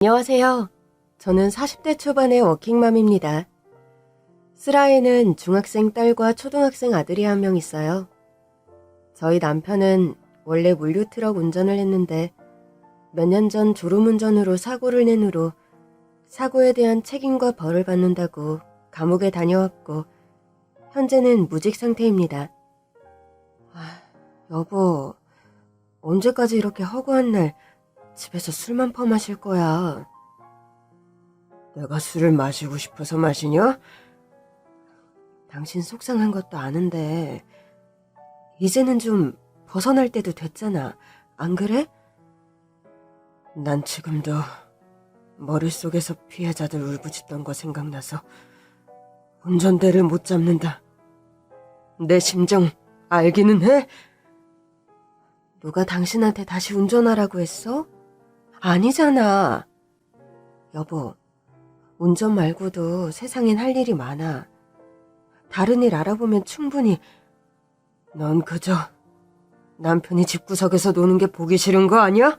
안녕하세요. 저는 40대 초반의 워킹맘입니다. 슬하에는 중학생 딸과 초등학생 아들이 한 명 있어요. 저희 남편은 원래 물류트럭 운전을 했는데 몇 년 전 졸음운전으로 사고를 낸 후로 사고에 대한 책임과 벌을 받는다고 감옥에 다녀왔고 현재는 무직 상태입니다. 여보, 언제까지 이렇게 허구한 날 집에서 술만 퍼마실 거야? 내가 술을 마시고 싶어서 마시냐? 당신 속상한 것도 아는데 이제는 좀 벗어날 때도 됐잖아. 안 그래? 난 지금도 머릿속에서 피해자들 울부짖던 거 생각나서 운전대를 못 잡는다. 내 심정 알기는 해? 누가 당신한테 다시 운전하라고 했어? 아니잖아. 여보, 운전 말고도 세상엔 할 일이 많아. 다른 일 알아보면 충분히. 넌 그저 남편이 집구석에서 노는 게 보기 싫은 거 아니야?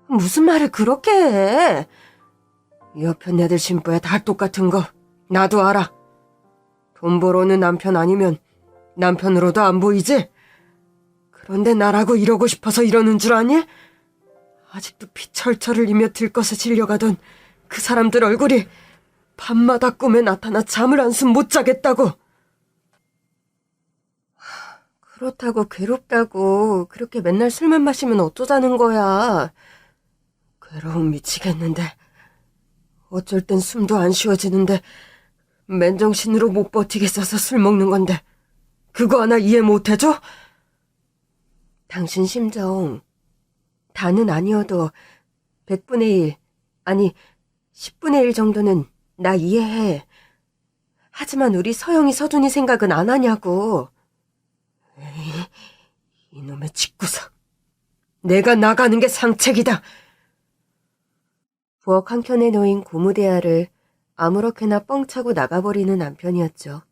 무슨 말을 그렇게 해? 옆편 애들 신부야 다 똑같은 거 나도 알아. 돈 벌어오는 남편 아니면 남편으로도 안 보이지? 그런데 나라고 이러고 싶어서 이러는 줄 아니? 아직도 피 철철 흘리며 들것에 질려가던 그 사람들 얼굴이 밤마다 꿈에 나타나 잠을 한숨 못 자겠다고. 그렇다고 괴롭다고 그렇게 맨날 술만 마시면 어쩌자는 거야. 괴로움 미치겠는데 어쩔 땐 숨도 안 쉬어지는데 맨정신으로 못 버티겠어서 술 먹는 건데 그거 하나 이해 못 해줘? 당신 심정 다는 아니어도 100분의 1 아니 10분의 1 정도는 나 이해해. 하지만 우리 서영이 서준이 생각은 안 하냐고. 에이, 이놈의 집구석. 내가 나가는 게 상책이다. 부엌 한켠에 놓인 고무대야를 아무렇게나 뻥 차고 나가버리는 남편이었죠.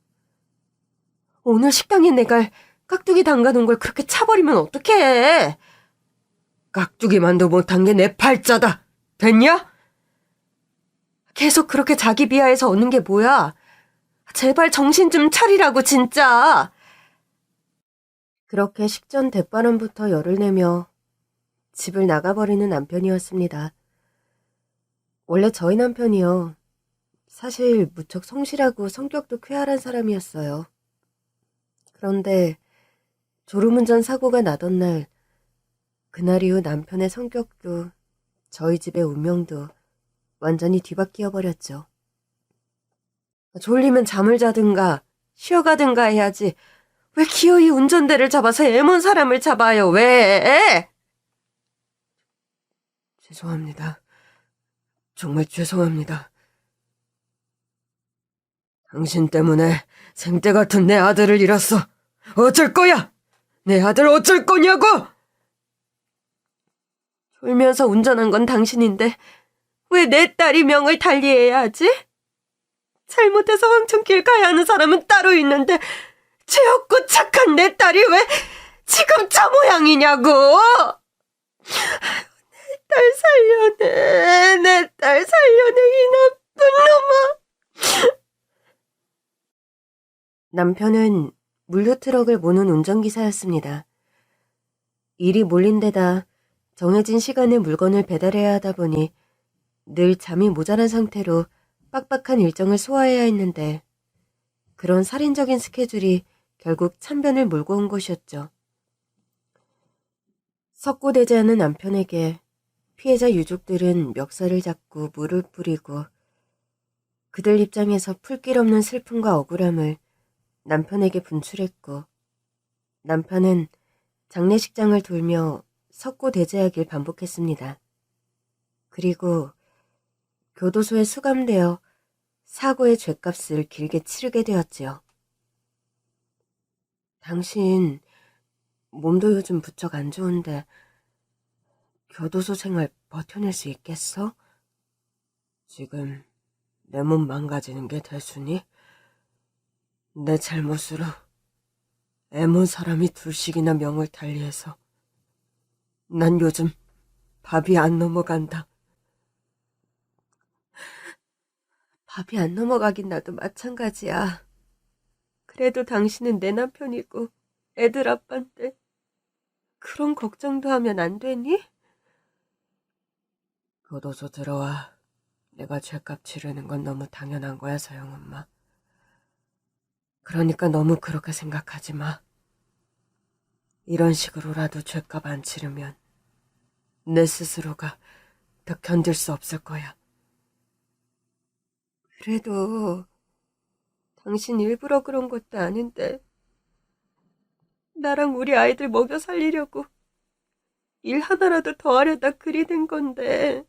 오늘 식당에 내가 깍두기 담가놓은 걸 그렇게 차버리면 어떡해. 깍두기만도 못한 게 내 팔자다. 됐냐? 계속 그렇게 자기 비하해서 얻는 게 뭐야? 제발 정신 좀 차리라고 진짜. 그렇게 식전 대바람부터 열을 내며 집을 나가버리는 남편이었습니다. 원래 저희 남편이요. 사실 무척 성실하고 성격도 쾌활한 사람이었어요. 그런데 졸음운전 사고가 나던 날, 그날 이후 남편의 성격도 저희 집의 운명도 완전히 뒤바뀌어 버렸죠. 졸리면 잠을 자든가 쉬어가든가 해야지. 왜 기어이 운전대를 잡아서 애먼 사람을 잡아요? 왜? 죄송합니다. 정말 죄송합니다. 당신 때문에 생떼 같은 내 아들을 잃었어. 어쩔 거야? 내 아들 어쩔 거냐고? 졸면서 운전한 건 당신인데 왜 내 딸이 명을 달리해야 하지? 잘못해서 황천길 가야 하는 사람은 따로 있는데 죄 없고 착한 내 딸이 왜 지금 저 모양이냐고! 내 딸 살려내, 내 딸 살려내, 이 나쁜 놈아! 남편은 물류트럭을 모는 운전기사였습니다. 일이 몰린 데다 정해진 시간에 물건을 배달해야 하다 보니 늘 잠이 모자란 상태로 빡빡한 일정을 소화해야 했는데 그런 살인적인 스케줄이 결국 참변을 몰고 온 것이었죠. 석고대죄하는 남편에게 피해자 유족들은 멱살을 잡고 물을 뿌리고 그들 입장에서 풀길 없는 슬픔과 억울함을 남편에게 분출했고 남편은 장례식장을 돌며 석고대죄하길 반복했습니다. 그리고 교도소에 수감되어 사고의 죗값을 길게 치르게 되었지요. 당신 몸도 요즘 부쩍 안 좋은데 교도소 생활 버텨낼 수 있겠어? 지금 내 몸 망가지는 게 대수니? 내 잘못으로 애몬 사람이 둘씩이나 명을 달리해서 난 요즘 밥이 안 넘어간다. 밥이 안 넘어가긴 나도 마찬가지야. 그래도 당신은 내 남편이고 애들 아빠인데 그런 걱정도 하면 안 되니? 교도소 들어와. 내가 죗값 치르는 건 너무 당연한 거야, 서영엄마. 그러니까 너무 그렇게 생각하지 마. 이런 식으로라도 죗값 안 치르면 내 스스로가 더 견딜 수 없을 거야. 그래도 당신 일부러 그런 것도 아닌데 나랑 우리 아이들 먹여 살리려고 일 하나라도 더 하려다 그리 된 건데.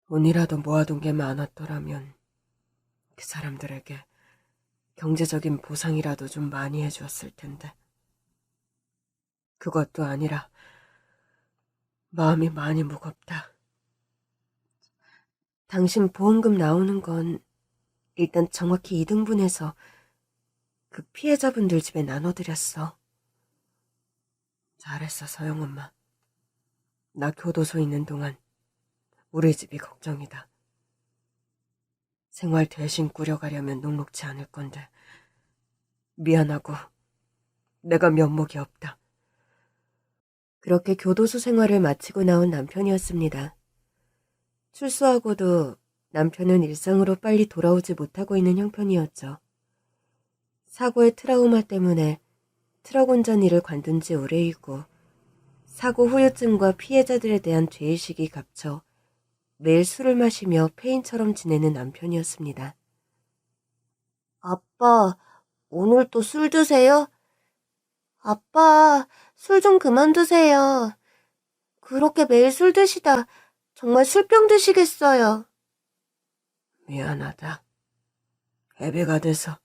돈이라도 모아둔 게 많았더라면 그 사람들에게 경제적인 보상이라도 좀 많이 해주었을 텐데. 그것도 아니라 마음이 많이 무겁다. 당신 보험금 나오는 건 일단 정확히 2등분해서 그 피해자분들 집에 나눠드렸어. 잘했어, 서영엄마. 나 교도소 있는 동안 우리 집이 걱정이다. 생활 대신 꾸려가려면 녹록지 않을 건데 미안하고 내가 면목이 없다. 그렇게 교도소 생활을 마치고 나온 남편이었습니다. 출소하고도 남편은 일상으로 빨리 돌아오지 못하고 있는 형편이었죠. 사고의 트라우마 때문에 트럭 운전 일을 관둔 지 오래이고 사고 후유증과 피해자들에 대한 죄의식이 겹쳐 매일 술을 마시며 폐인처럼 지내는 남편이었습니다. 아빠, 오늘 또 술 드세요? 아빠, 술 좀 그만 드세요. 그렇게 매일 술 드시다 정말 술병 드시겠어요. 미안하다. 애비가 돼서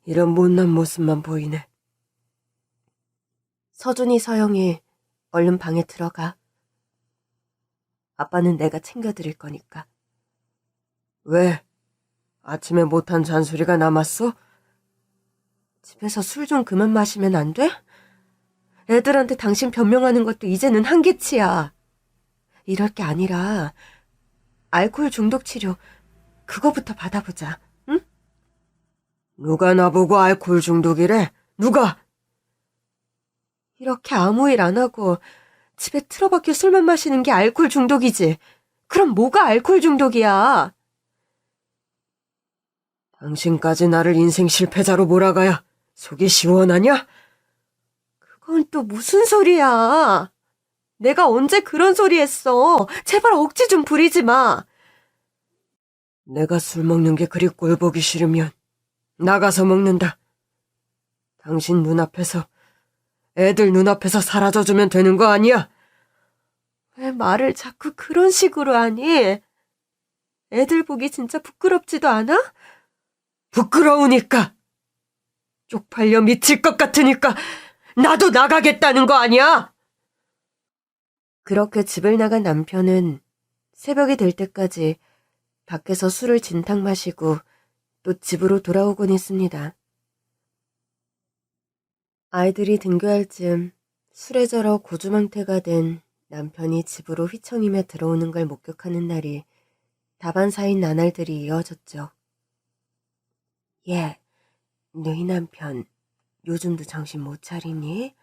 이런 못난 모습만 보이네. 서준이, 서영이 얼른 방에 들어가. 아빠는 내가 챙겨드릴 거니까. 왜? 아침에 못한 잔소리가 남았어? 집에서 술 좀 그만 마시면 안 돼? 애들한테 당신 변명하는 것도 이제는 한계치야. 이럴 게 아니라 알코올 중독 치료 그거부터 받아보자, 응? 누가 나보고 알코올 중독이래? 누가? 이렇게 아무 일 안 하고 집에 틀어박혀 술만 마시는 게 알코올 중독이지. 그럼 뭐가 알코올 중독이야? 당신까지 나를 인생 실패자로 몰아가야 속이 시원하냐? 그건 또 무슨 소리야. 내가 언제 그런 소리 했어. 제발 억지 좀 부리지 마. 내가 술 먹는 게 그리 꼴보기 싫으면 나가서 먹는다. 당신 눈앞에서, 애들 눈앞에서 사라져주면 되는 거 아니야? 왜 말을 자꾸 그런 식으로 하니? 애들 보기 진짜 부끄럽지도 않아? 부끄러우니까. 쪽팔려 미칠 것 같으니까 나도 나가겠다는 거 아니야? 그렇게 집을 나간 남편은 새벽이 될 때까지 밖에서 술을 진탕 마시고 또 집으로 돌아오곤 했습니다. 아이들이 등교할 즈음 술에 절어 고주망태가 된 남편이 집으로 휘청이며 들어오는 걸 목격하는 날이 다반사인 나날들이 이어졌죠. 얘, 너희 남편 요즘도 정신 못 차리니?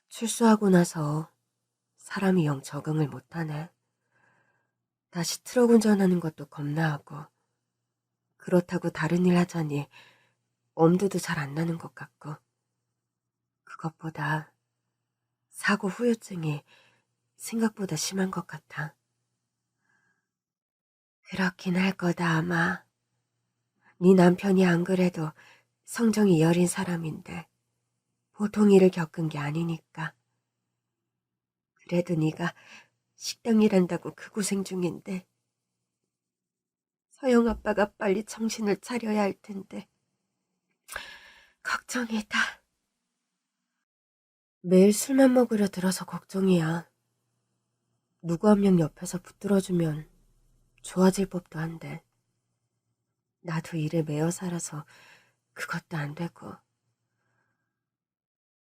출소하고 나서 사람이 영 적응을 못하네. 다시 트럭 운전하는 것도 겁나하고 그렇다고 다른 일 하자니 엄두도 잘 안 나는 것 같고 그것보다 사고 후유증이 생각보다 심한 것 같아. 그렇긴 할 거다 아마. 네 남편이 안 그래도 성정이 여린 사람인데 보통 일을 겪은 게 아니니까. 그래도 네가 식당 일한다고 그 고생 중인데 서영 아빠가 빨리 정신을 차려야 할 텐데 걱정이다. 매일 술만 먹으려 들어서 걱정이야. 누구 한 명 옆에서 붙들어주면 좋아질 법도 한데 나도 일에 매여 살아서 그것도 안 되고.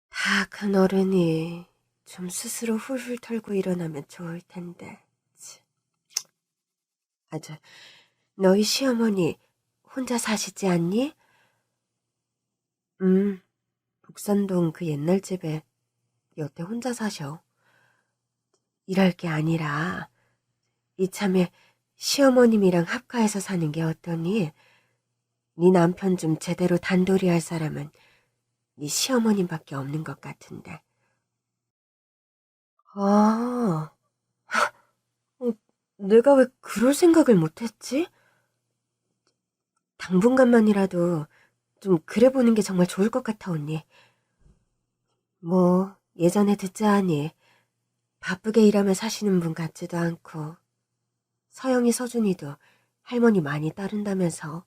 다 큰 어른이 좀 스스로 훌훌 털고 일어나면 좋을 텐데. 너희 시어머니 혼자 사시지 않니? 북산동 그 옛날 집에 여태 혼자 사셔. 이럴 게 아니라 이참에 시어머님이랑 합가해서 사는 게 어떠니? 네 남편 좀 제대로 단돌이 할 사람은 네 시어머님밖에 없는 것 같은데. 아, 내가 왜 그럴 생각을 못했지? 당분간만이라도 좀 그래 보는 게 정말 좋을 것 같아, 언니. 뭐 예전에 듣자 하니 바쁘게 일하며 사시는 분 같지도 않고 서영이 서준이도 할머니 많이 따른다면서.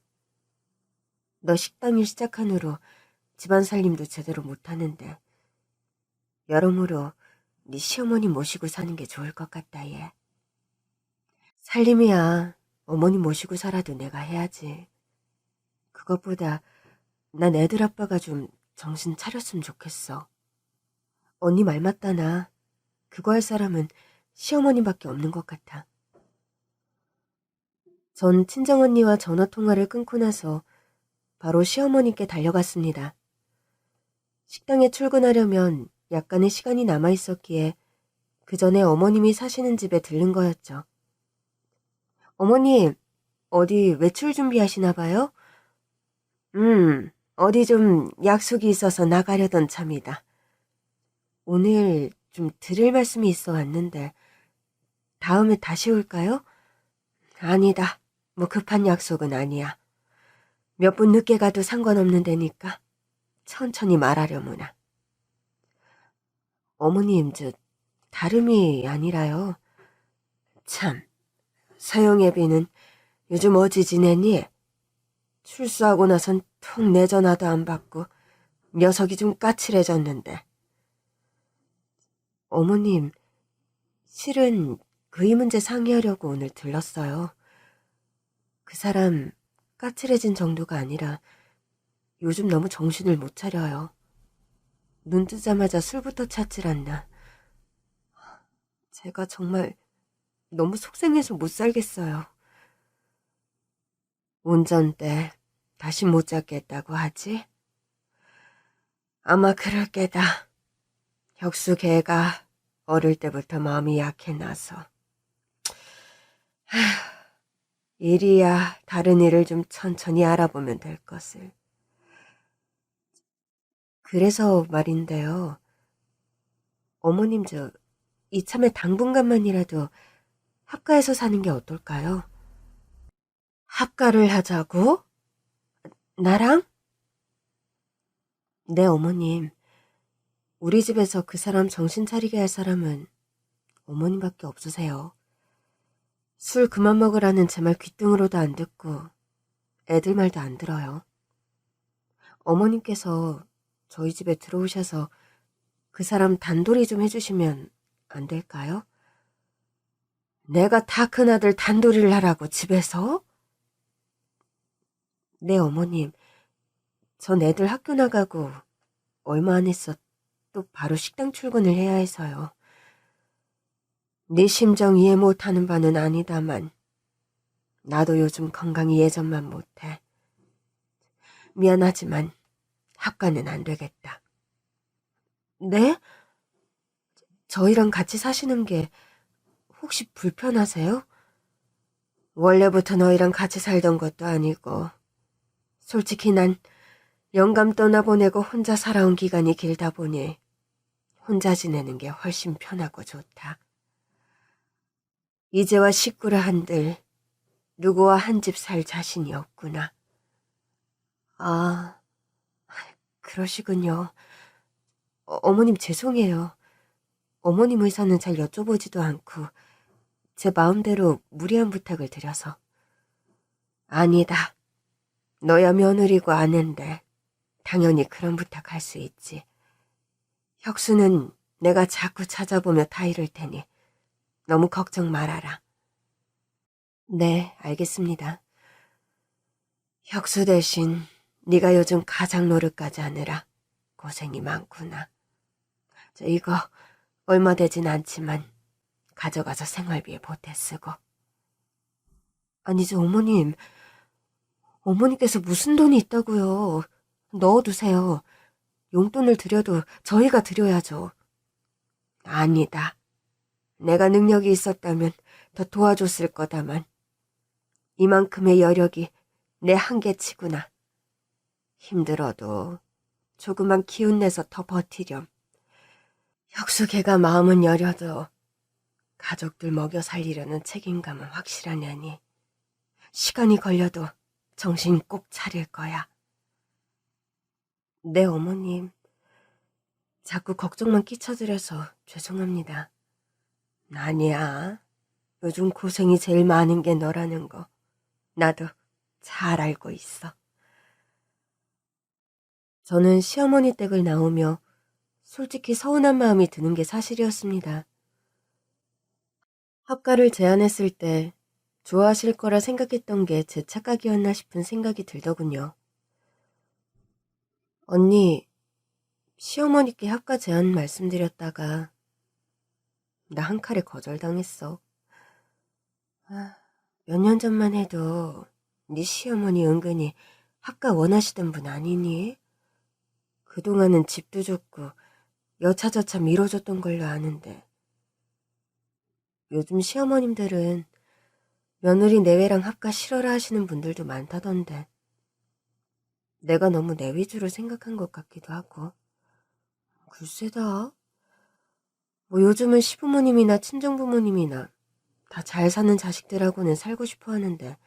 너 식당 일 시작한 후로 집안 살림도 제대로 못하는데 여러모로 네 시어머니 모시고 사는 게 좋을 것 같다, 얘. 살림이야 어머니 모시고 살아도 내가 해야지. 그것보다 난 애들 아빠가 좀 정신 차렸으면 좋겠어. 언니 말 맞다나. 그거 할 사람은 시어머니밖에 없는 것 같아. 전 친정언니와 전화통화를 끊고 나서 바로 시어머니께 달려갔습니다. 식당에 출근하려면 약간의 시간이 남아있었기에 그 전에 어머님이 사시는 집에 들른 거였죠. 어머님, 어디 외출 준비하시나 봐요? 어디 좀 약속이 있어서 나가려던 참이다. 오늘 좀 드릴 말씀이 있어 왔는데 다음에 다시 올까요? 아니다. 뭐 급한 약속은 아니야. 몇 분 늦게 가도 상관없는 데니까 천천히 말하려무나. 어머님, 다름이 아니라요. 참, 서영애비는 요즘 어찌 지내니? 출소하고 나선 통 내 전화도 안 받고 녀석이 좀 까칠해졌는데. 어머님, 실은 그 이 문제 상의하려고 오늘 들렀어요. 그 사람 까칠해진 정도가 아니라 요즘 너무 정신을 못 차려요. 눈 뜨자마자 술부터 찾질 않나. 제가 정말 너무 속상해서 못 살겠어요. 운전대 다시 못 잡겠다고 하지? 아마 그럴 게다. 혁수 걔가 어릴 때부터 마음이 약해나서. 일이야 다른 일을 좀 천천히 알아보면 될 것을. 그래서 말인데요. 어머님 이참에 당분간만이라도 합가해서 사는 게 어떨까요? 합가를 하자고? 나랑? 네, 어머님. 우리 집에서 그 사람 정신 차리게 할 사람은 어머님밖에 없으세요. 술 그만 먹으라는 제 말 귓등으로도 안 듣고 애들 말도 안 들어요. 어머님께서 저희 집에 들어오셔서 그 사람 단돌이 좀 해주시면 안 될까요? 내가 다 큰아들 단돌이를 하라고 집에서? 네, 어머님. 전 애들 학교 나가고 얼마 안 했어 또 바로 식당 출근을 해야 해서요. 네 심정 이해 못하는 바는 아니다만 나도 요즘 건강이 예전만 못해. 미안하지만 합가는 안 되겠다. 네? 저희랑 같이 사시는 게 혹시 불편하세요? 원래부터 너희랑 같이 살던 것도 아니고 솔직히 난 영감 떠나보내고 혼자 살아온 기간이 길다 보니 혼자 지내는 게 훨씬 편하고 좋다. 이제와 식구를 한들 누구와 한 집 살 자신이 없구나. 아, 그러시군요. 어머님 죄송해요. 어머님 의사는 잘 여쭤보지도 않고 제 마음대로 무리한 부탁을 드려서. 아니다. 너야 며느리고 아는데 당연히 그런 부탁할 수 있지. 혁수는 내가 자꾸 찾아보며 다 이를 테니 너무 걱정 말아라. 네, 알겠습니다. 혁수 대신 네가 요즘 가장 노릇까지 하느라 고생이 많구나. 이거 얼마 되진 않지만 가져가서 생활비에 보태 쓰고. 아니지, 어머님. 어머니께서 무슨 돈이 있다고요. 넣어두세요. 용돈을 드려도 저희가 드려야죠. 아니다. 내가 능력이 있었다면 더 도와줬을 거다만 이만큼의 여력이 내 한계치구나. 힘들어도 조그만 기운내서 더 버티렴. 혁수개가 마음은 여려도 가족들 먹여 살리려는 책임감은 확실하냐니 시간이 걸려도 정신 꼭 차릴 거야. 네, 어머님. 자꾸 걱정만 끼쳐드려서 죄송합니다. 아니야. 요즘 고생이 제일 많은 게 너라는 거 나도 잘 알고 있어. 저는 시어머니 댁을 나오며 솔직히 서운한 마음이 드는 게 사실이었습니다. 합가를 제안했을 때 좋아하실 거라 생각했던 게 제 착각이었나 싶은 생각이 들더군요. 언니, 시어머니께 합가 제안 말씀드렸다가 나 한 칼에 거절당했어. 몇 년 전만 해도 네 시어머니 은근히 합가 원하시던 분 아니니? 그동안은 집도 좋고 여차저차 미뤄줬던 걸로 아는데 요즘 시어머님들은 며느리 내외랑 합가 싫어라 하시는 분들도 많다던데 내가 너무 내 위주로 생각한 것 같기도 하고 글쎄다. 뭐 요즘은 시부모님이나 친정부모님이나 다 잘 사는 자식들하고는 살고 싶어 하는데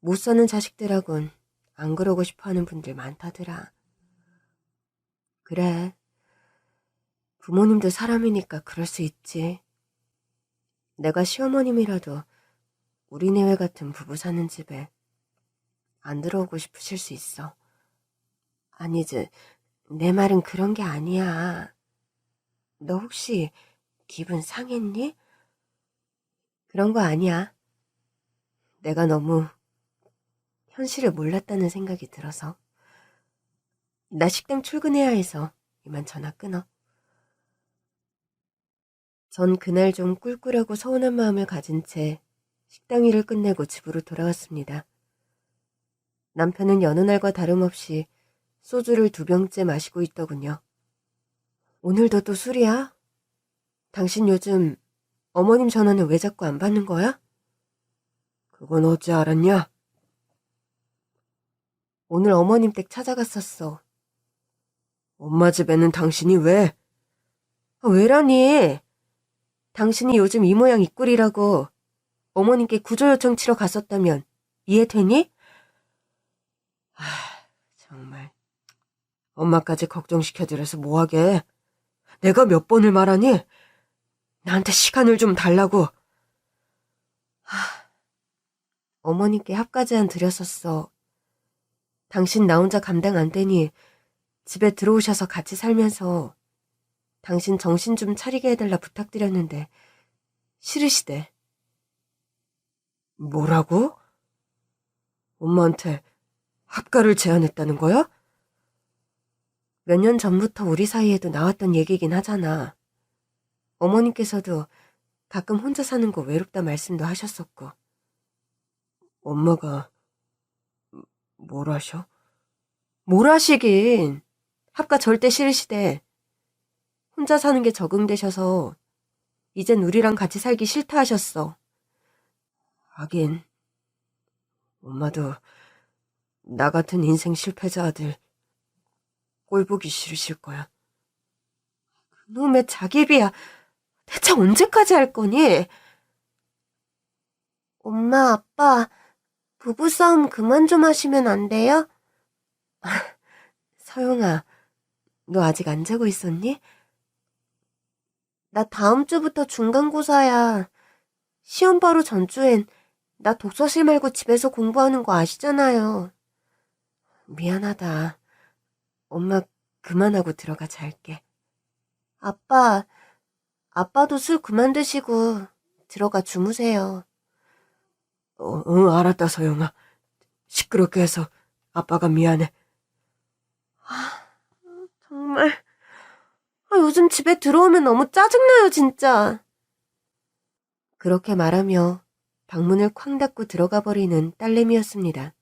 못 사는 자식들하고는 안 그러고 싶어 하는 분들 많다더라. 그래. 부모님도 사람이니까 그럴 수 있지. 내가 시어머님이라도 우리 내외 같은 부부 사는 집에 안 들어오고 싶으실 수 있어. 아니지, 내 말은 그런 게 아니야. 너 혹시 기분 상했니? 그런 거 아니야. 내가 너무 현실을 몰랐다는 생각이 들어서. 나 식당 출근해야 해서 이만 전화 끊어. 전 그날 좀 꿀꿀하고 서운한 마음을 가진 채 식당 일을 끝내고 집으로 돌아왔습니다. 남편은 여느 날과 다름없이 소주를 2병째 마시고 있더군요. 오늘도 또 술이야? 당신 요즘 어머님 전화는 왜 자꾸 안 받는 거야? 그건 어찌 알았냐? 오늘 어머님 댁 찾아갔었어. 엄마 집에는 당신이 왜? 왜라니? 당신이 요즘 이 모양 이 꼴이라고 어머님께 구조 요청 치러 갔었다면 이해되니? 정말. 엄마까지 걱정시켜드려서 뭐하게. 내가 몇 번을 말하니? 나한테 시간을 좀 달라고. 어머니께 합가 제안 드렸었어. 당신 나 혼자 감당 안 되니 집에 들어오셔서 같이 살면서 당신 정신 좀 차리게 해달라 부탁드렸는데 싫으시대. 뭐라고? 엄마한테 합가를 제안했다는 거야? 몇 년 전부터 우리 사이에도 나왔던 얘기긴 하잖아. 어머님께서도 가끔 혼자 사는 거 외롭다 말씀도 하셨었고. 엄마가 뭘 하셔? 뭘 하시긴. 합가 절대 싫으시대. 혼자 사는 게 적응되셔서 이젠 우리랑 같이 살기 싫다 하셨어. 하긴 엄마도 나 같은 인생 실패자 아들 꼴 보기 싫으실 거야. 그놈의 자기비야. 대체 언제까지 할 거니? 엄마, 아빠, 부부싸움 그만 좀 하시면 안 돼요? 서영아, 너 아직 안 자고 있었니? 나 다음 주부터 중간고사야. 시험 바로 전주엔 나 독서실 말고 집에서 공부하는 거 아시잖아요. 미안하다. 엄마 그만하고 들어가 잘게. 아빠도 술 그만 드시고 들어가 주무세요. 응, 알았다, 서영아. 시끄럽게 해서 아빠가 미안해. 정말. 요즘 집에 들어오면 너무 짜증나요, 진짜. 그렇게 말하며 방문을 쾅 닫고 들어가 버리는 딸내미였습니다.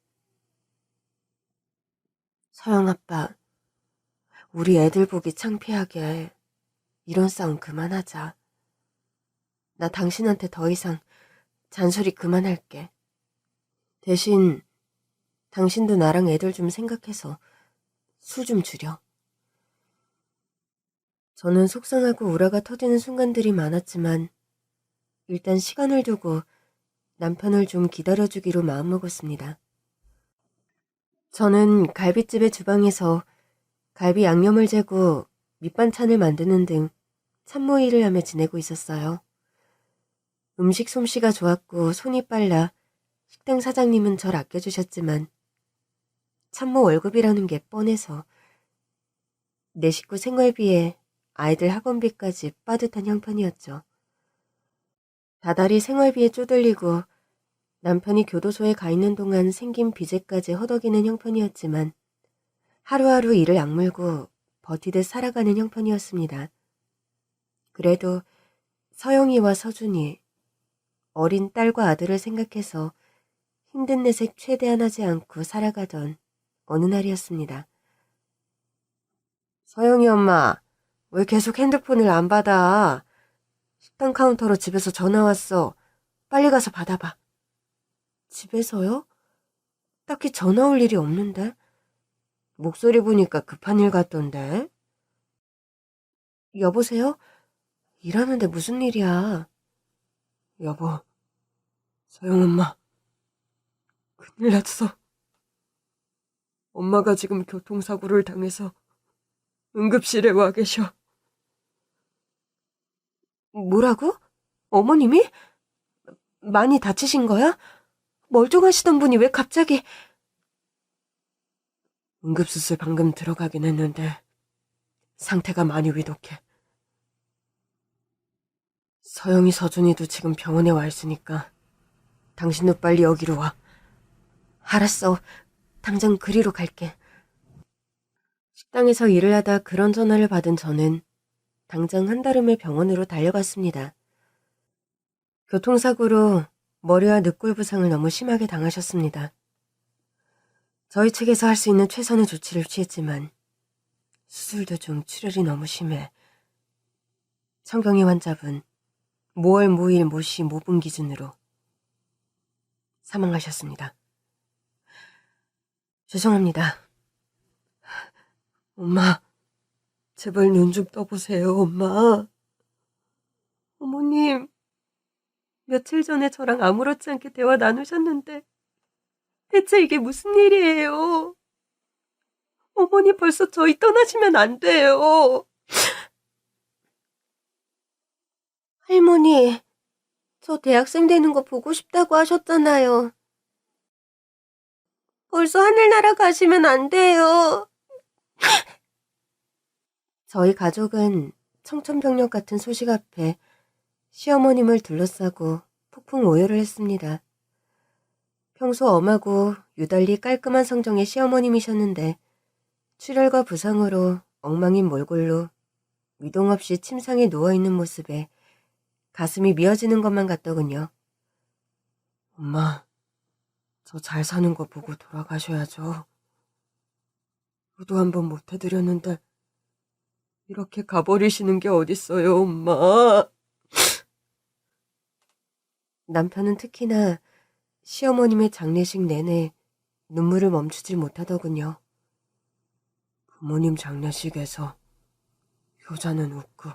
서영 아빠, 우리 애들 보기 창피하게 이런 싸움 그만하자. 나 당신한테 더 이상 잔소리 그만할게. 대신 당신도 나랑 애들 좀 생각해서 술 좀 줄여. 저는 속상하고 우라가 터지는 순간들이 많았지만 일단 시간을 두고 남편을 좀 기다려주기로 마음먹었습니다. 저는 갈빗집의 주방에서 갈비 양념을 재고 밑반찬을 만드는 등 참모 일을 하며 지내고 있었어요. 음식 솜씨가 좋았고 손이 빨라 식당 사장님은 절 아껴주셨지만 참모 월급이라는 게 뻔해서 내 식구 생활비에 아이들 학원비까지 빠듯한 형편이었죠. 다달이 생활비에 쪼들리고 남편이 교도소에 가 있는 동안 생긴 빚에까지 허덕이는 형편이었지만 하루하루 일을 악물고 버티듯 살아가는 형편이었습니다. 그래도 서영이와 서준이 어린 딸과 아들을 생각해서 힘든 내색 최대한 하지 않고 살아가던 어느 날이었습니다. 서영이 엄마, 왜 계속 핸드폰을 안 받아? 식당 카운터로 집에서 전화 왔어. 빨리 가서 받아봐. 집에서요? 딱히 전화 올 일이 없는데? 목소리 보니까 급한 일 같던데? 여보세요? 일하는데 무슨 일이야? 여보, 서영 엄마, 큰일 났어. 엄마가 지금 교통사고를 당해서 응급실에 와 계셔. 뭐라고? 어머님이? 많이 다치신 거야? 멀쩡하시던 분이 왜 갑자기... 응급수술 방금 들어가긴 했는데 상태가 많이 위독해. 서영이 서준이도 지금 병원에 와 있으니까 당신도 빨리 여기로 와. 알았어. 당장 그리로 갈게. 식당에서 일을 하다 그런 전화를 받은 저는 당장 한달음에 병원으로 달려갔습니다. 교통사고로 머리와 늑골 부상을 너무 심하게 당하셨습니다. 저희 측에서 할 수 있는 최선의 조치를 취했지만 수술 도중 출혈이 너무 심해 청경이 환자분 모월 모일 모시 모분 기준으로 사망하셨습니다. 죄송합니다. 엄마, 제발 눈 좀 떠보세요, 엄마. 어머님, 며칠 전에 저랑 아무렇지 않게 대화 나누셨는데 대체 이게 무슨 일이에요? 어머니 벌써 저희 떠나시면 안 돼요. 할머니, 저 대학생 되는 거 보고 싶다고 하셨잖아요. 벌써 하늘나라 가시면 안 돼요. 저희 가족은 청천벽력 같은 소식 앞에 시어머님을 둘러싸고 폭풍 오열을 했습니다. 평소 엄하고 유달리 깔끔한 성정의 시어머님이셨는데 출혈과 부상으로 엉망인 몰골로 위동 없이 침상에 누워있는 모습에 가슴이 미어지는 것만 같더군요. 엄마, 저 잘 사는 거 보고 돌아가셔야죠. 효도 한번 못 해드렸는데 이렇게 가버리시는 게 어딨어요, 엄마. 남편은 특히나 시어머님의 장례식 내내 눈물을 멈추질 못하더군요. 부모님 장례식에서 효자는 웃고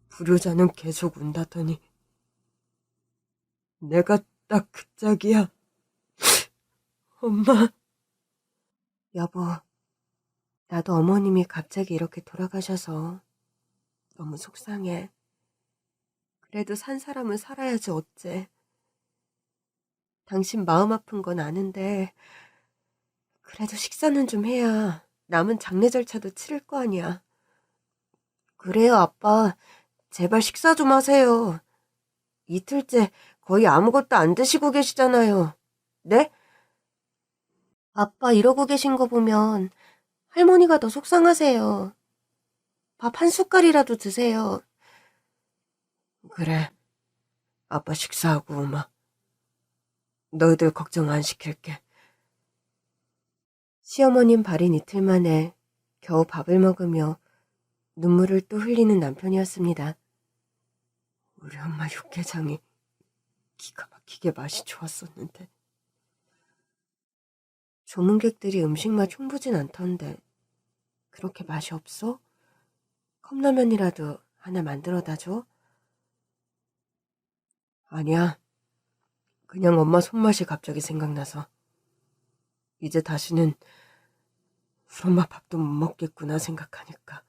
불효자는 계속 운다더니 내가 딱 그 짝이야. 엄마. 여보, 나도 어머님이 갑자기 이렇게 돌아가셔서 너무 속상해. 그래도 산 사람은 살아야지 어째. 당신 마음 아픈 건 아는데 그래도 식사는 좀 해야 남은 장례 절차도 치를 거 아니야. 그래요, 아빠. 제발 식사 좀 하세요. 이틀째 거의 아무것도 안 드시고 계시잖아요. 네? 아빠 이러고 계신 거 보면 할머니가 더 속상하세요. 밥 한 숟갈이라도 드세요. 그래. 아빠 식사하고 오마. 너희들 걱정 안 시킬게. 시어머님 발인 이틀 만에 겨우 밥을 먹으며 눈물을 또 흘리는 남편이었습니다. 우리 엄마 육개장이 기가 막히게 맛이 좋았었는데. 조문객들이 음식 맛 흉보진 않던데 그렇게 맛이 없어? 컵라면이라도 하나 만들어다 줘? 아니야. 그냥 엄마 손맛이 갑자기 생각나서. 이제 다시는 우리 엄마 밥도 못 먹겠구나 생각하니까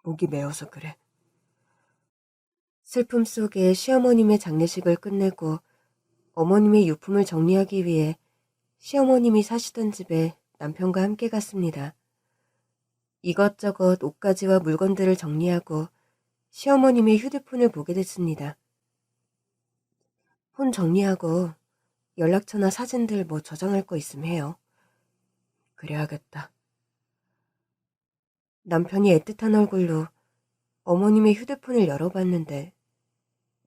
목이 메어서 그래. 슬픔 속에 시어머님의 장례식을 끝내고 어머님의 유품을 정리하기 위해 시어머님이 사시던 집에 남편과 함께 갔습니다. 이것저것 옷가지와 물건들을 정리하고 시어머님의 휴대폰을 보게 됐습니다. 폰 정리하고 연락처나 사진들 뭐 저장할 거 있으면 해요. 그래야겠다. 남편이 애틋한 얼굴로 어머님의 휴대폰을 열어봤는데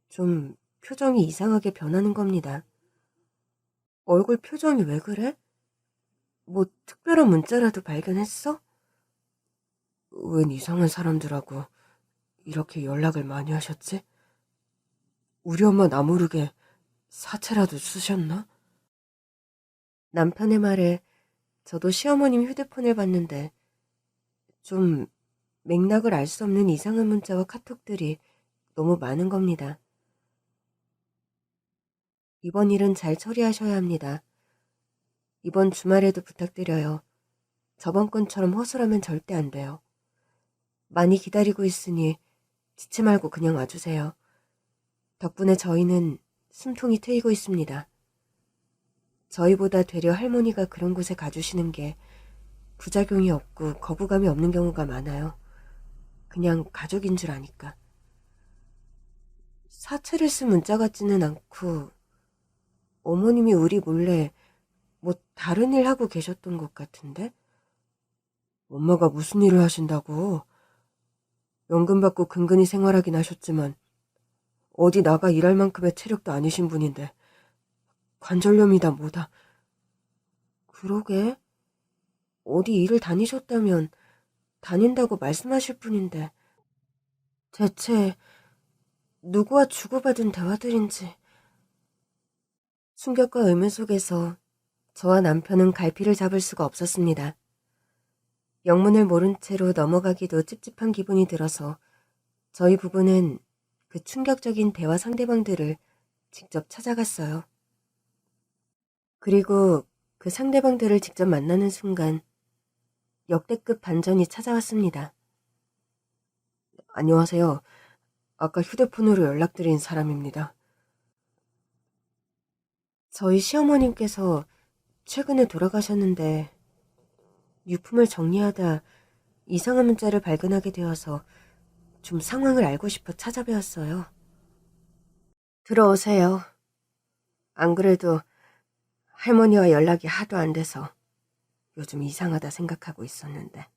좀 표정이 이상하게 변하는 겁니다. 얼굴 표정이 왜 그래? 뭐 특별한 문자라도 발견했어? 웬 이상한 사람들하고 이렇게 연락을 많이 하셨지? 우리 엄마 나 모르게 사채라도 쓰셨나? 남편의 말에 저도 시어머님 휴대폰을 봤는데 좀 맥락을 알 수 없는 이상한 문자와 카톡들이 너무 많은 겁니다. 이번 일은 잘 처리하셔야 합니다. 이번 주말에도 부탁드려요. 저번 건처럼 허술하면 절대 안 돼요. 많이 기다리고 있으니 지체 말고 그냥 와주세요. 덕분에 저희는 숨통이 트이고 있습니다. 저희보다 되려 할머니가 그런 곳에 가주시는 게 부작용이 없고 거부감이 없는 경우가 많아요. 그냥 가족인 줄 아니까. 사채를 쓴 문자 같지는 않고 어머님이 우리 몰래 뭐 다른 일 하고 계셨던 것 같은데? 엄마가 무슨 일을 하신다고? 연금 받고 근근히 생활하긴 하셨지만 어디 나가 일할 만큼의 체력도 아니신 분인데 관절염이다 뭐다. 그러게. 어디 일을 다니셨다면 다닌다고 말씀하실 분인데 대체 누구와 주고받은 대화들인지. 충격과 의문 속에서 저와 남편은 갈피를 잡을 수가 없었습니다. 영문을 모른 채로 넘어가기도 찝찝한 기분이 들어서 저희 부부는 그 충격적인 대화 상대방들을 직접 찾아갔어요. 그리고 그 상대방들을 직접 만나는 순간 역대급 반전이 찾아왔습니다. 안녕하세요. 아까 휴대폰으로 연락드린 사람입니다. 저희 시어머님께서 최근에 돌아가셨는데 유품을 정리하다 이상한 문자를 발견하게 되어서 좀 상황을 알고 싶어 찾아뵈었어요. 들어오세요. 안 그래도 할머니와 연락이 하도 안 돼서 요즘 이상하다 생각하고 있었는데.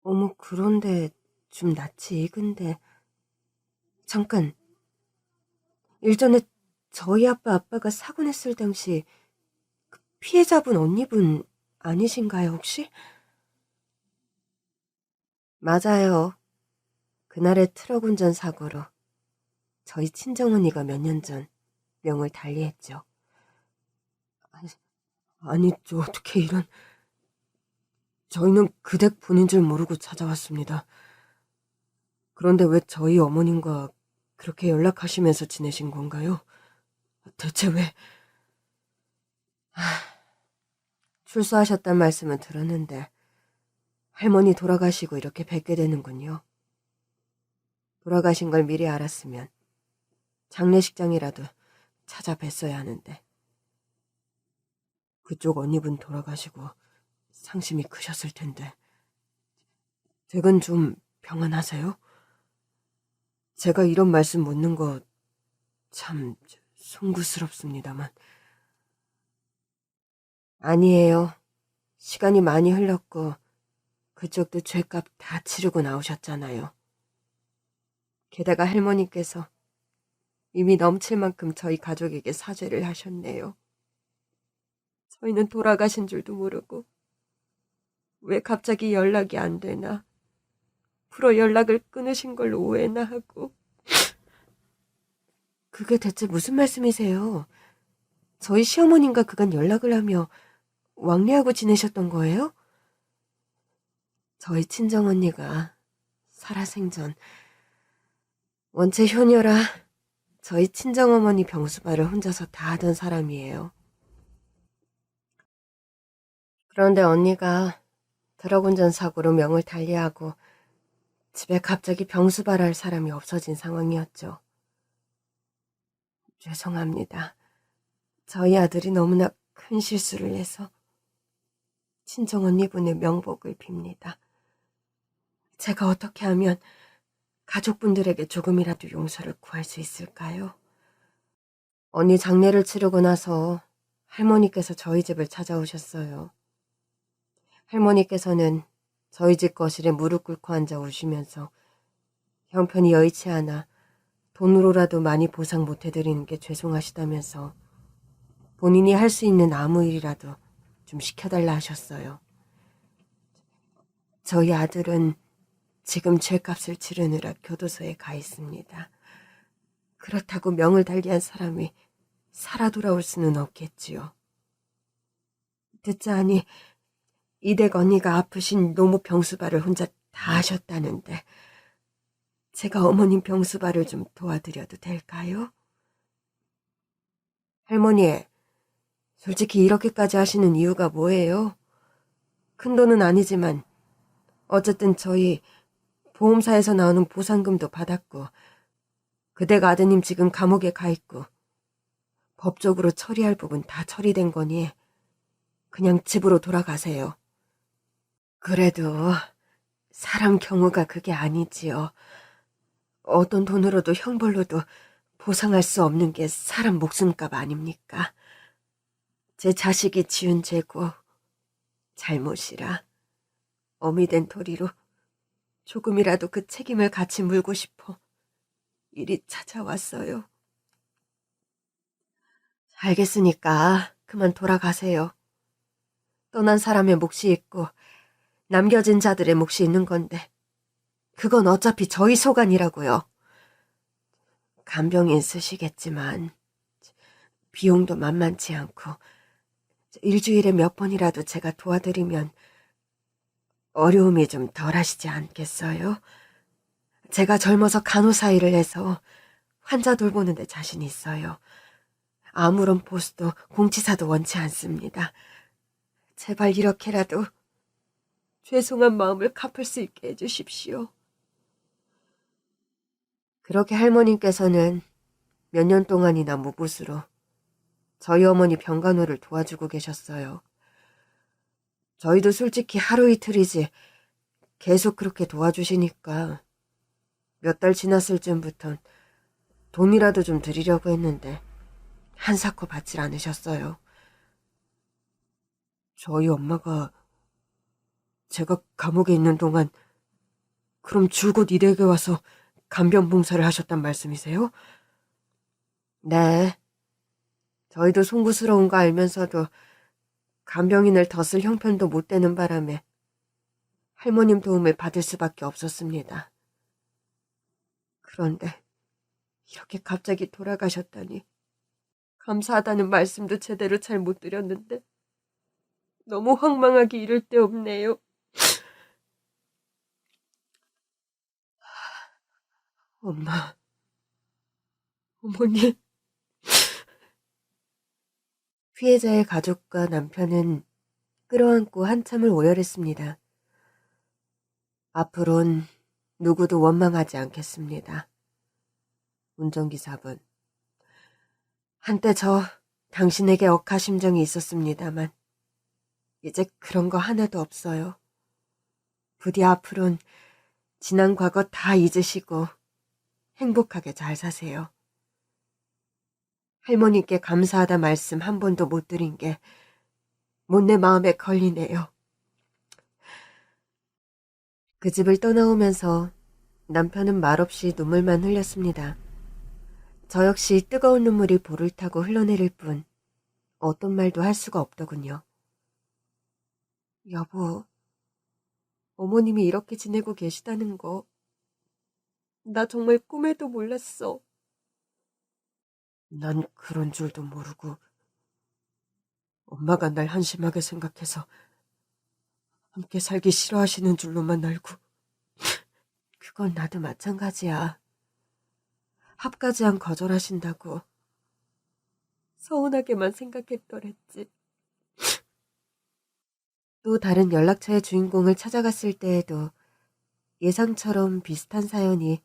어머, 그런데 좀 낯이 익은데. 잠깐, 일전에 저희 아빠가 사고 냈을 당시 그 피해자분 언니분 아니신가요, 혹시? 맞아요. 그날의 트럭 운전 사고로 저희 친정언니가 몇 년 전 명을 달리했죠. 아니, 저 어떻게 이런... 저희는 그 댁 분인 줄 모르고 찾아왔습니다. 그런데 왜 저희 어머님과 그렇게 연락하시면서 지내신 건가요? 대체 왜... 출소하셨단 말씀은 들었는데 할머니 돌아가시고 이렇게 뵙게 되는군요. 돌아가신 걸 미리 알았으면 장례식장이라도 찾아뵀어야 하는데. 그쪽 언니분 돌아가시고 상심이 크셨을 텐데. 댁은 좀 평안하세요? 제가 이런 말씀 묻는 거 참 송구스럽습니다만. 아니에요. 시간이 많이 흘렀고 그쪽도 죄값 다 치르고 나오셨잖아요. 게다가 할머니께서 이미 넘칠 만큼 저희 가족에게 사죄를 하셨네요. 저희는 돌아가신 줄도 모르고 왜 갑자기 연락이 안 되나, 프로 연락을 끊으신 걸로 오해나 하고. 그게 대체 무슨 말씀이세요? 저희 시어머님과 그간 연락을 하며 왕래하고 지내셨던 거예요? 저희 친정언니가 살아생전 원체 효녀라 저희 친정어머니 병수발을 혼자서 다 하던 사람이에요. 그런데 언니가 트럭 운전 사고로 명을 달리하고 집에 갑자기 병수발할 사람이 없어진 상황이었죠. 죄송합니다. 저희 아들이 너무나 큰 실수를 해서 친정언니분의 명복을 빕니다. 제가 어떻게 하면 가족분들에게 조금이라도 용서를 구할 수 있을까요? 언니 장례를 치르고 나서 할머니께서 저희 집을 찾아오셨어요. 할머니께서는 저희 집 거실에 무릎 꿇고 앉아 우시면서 형편이 여의치 않아 돈으로라도 많이 보상 못 해드리는 게 죄송하시다면서 본인이 할 수 있는 아무 일이라도 좀 시켜달라 하셨어요. 저희 아들은 지금 죄값을 치르느라 교도소에 가 있습니다. 그렇다고 명을 달리한 사람이 살아 돌아올 수는 없겠지요. 듣자 하니 이댁 언니가 아프신 노모 병수발을 혼자 다 하셨다는데 제가 어머님 병수발을 좀 도와드려도 될까요? 할머니, 솔직히 이렇게까지 하시는 이유가 뭐예요? 큰 돈은 아니지만 어쨌든 저희 보험사에서 나오는 보상금도 받았고 그댁 아드님 지금 감옥에 가 있고 법적으로 처리할 부분 다 처리된 거니 그냥 집으로 돌아가세요. 그래도 사람 경우가 그게 아니지요. 어떤 돈으로도 형벌로도 보상할 수 없는 게 사람 목숨값 아닙니까? 제 자식이 지은 죄고 잘못이라 어미 된 도리로 조금이라도 그 책임을 같이 물고 싶어 이리 찾아왔어요. 알겠으니까 그만 돌아가세요. 떠난 사람의 몫이 있고 남겨진 자들의 몫이 있는 건데 그건 어차피 저희 소관이라고요. 간병인 쓰시겠지만 비용도 만만치 않고 일주일에 몇 번이라도 제가 도와드리면 어려움이 좀 덜하시지 않겠어요? 제가 젊어서 간호사 일을 해서 환자 돌보는 데 자신 있어요. 아무런 보수도 공치사도 원치 않습니다. 제발 이렇게라도 죄송한 마음을 갚을 수 있게 해주십시오. 그렇게 할머님께서는 몇 년 동안이나 무붓으로 저희 어머니 병간호를 도와주고 계셨어요. 저희도 솔직히 하루 이틀이지 계속 그렇게 도와주시니까 몇 달 지났을 즈음부턴 돈이라도 좀 드리려고 했는데 한사코 받질 않으셨어요. 저희 엄마가 제가 감옥에 있는 동안 그럼 줄곧 이 댁에 와서 간병 봉사를 하셨단 말씀이세요? 네. 저희도 송구스러운 거 알면서도 간병인을 더 쓸 형편도 못 되는 바람에 할머님 도움을 받을 수밖에 없었습니다. 그런데 이렇게 갑자기 돌아가셨다니 감사하다는 말씀도 제대로 잘 못 드렸는데 너무 황망하기 이를 데 없네요. 엄마, 어머니. 피해자의 가족과 남편은 끌어안고 한참을 오열했습니다. 앞으론 누구도 원망하지 않겠습니다. 운전기사분, 한때 저 당신에게 억하심정이 있었습니다만 이제 그런 거 하나도 없어요. 부디 앞으론 지난 과거 다 잊으시고 행복하게 잘 사세요. 할머니께 감사하다 말씀 한 번도 못 드린 게 못내 마음에 걸리네요. 그 집을 떠나오면서 남편은 말없이 눈물만 흘렸습니다. 저 역시 뜨거운 눈물이 볼을 타고 흘러내릴 뿐 어떤 말도 할 수가 없더군요. 여보, 어머님이 이렇게 지내고 계시다는 거, 나 정말 꿈에도 몰랐어. 난 그런 줄도 모르고, 엄마가 날 한심하게 생각해서 함께 살기 싫어하시는 줄로만 알고. 그건 나도 마찬가지야. 합가지안 거절하신다고. 서운하게만 생각했더랬지. 또 다른 연락처의 주인공을 찾아갔을 때에도 예상처럼 비슷한 사연이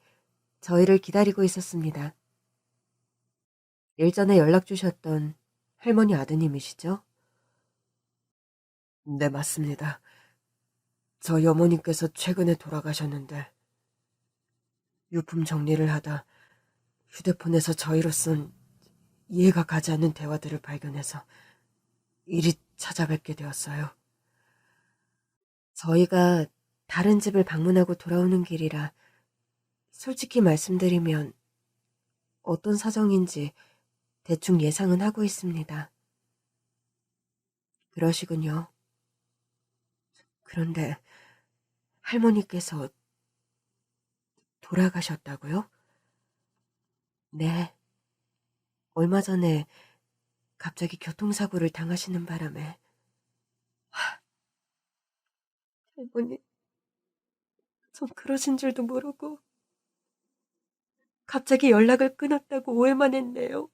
저희를 기다리고 있었습니다. 일전에 연락 주셨던 할머니 아드님이시죠? 네, 맞습니다. 저희 어머님께서 최근에 돌아가셨는데, 유품 정리를 하다 휴대폰에서 저희로 쓴 이해가 가지 않는 대화들을 발견해서 이리 찾아뵙게 되었어요. 저희가 다른 집을 방문하고 돌아오는 길이라 솔직히 말씀드리면 어떤 사정인지 대충 예상은 하고 있습니다. 그러시군요. 그런데 할머니께서 돌아가셨다고요? 네. 얼마 전에 갑자기 교통사고를 당하시는 바람에. 할머니, 전 그러신 줄도 모르고 갑자기 연락을 끊었다고 오해만 했네요.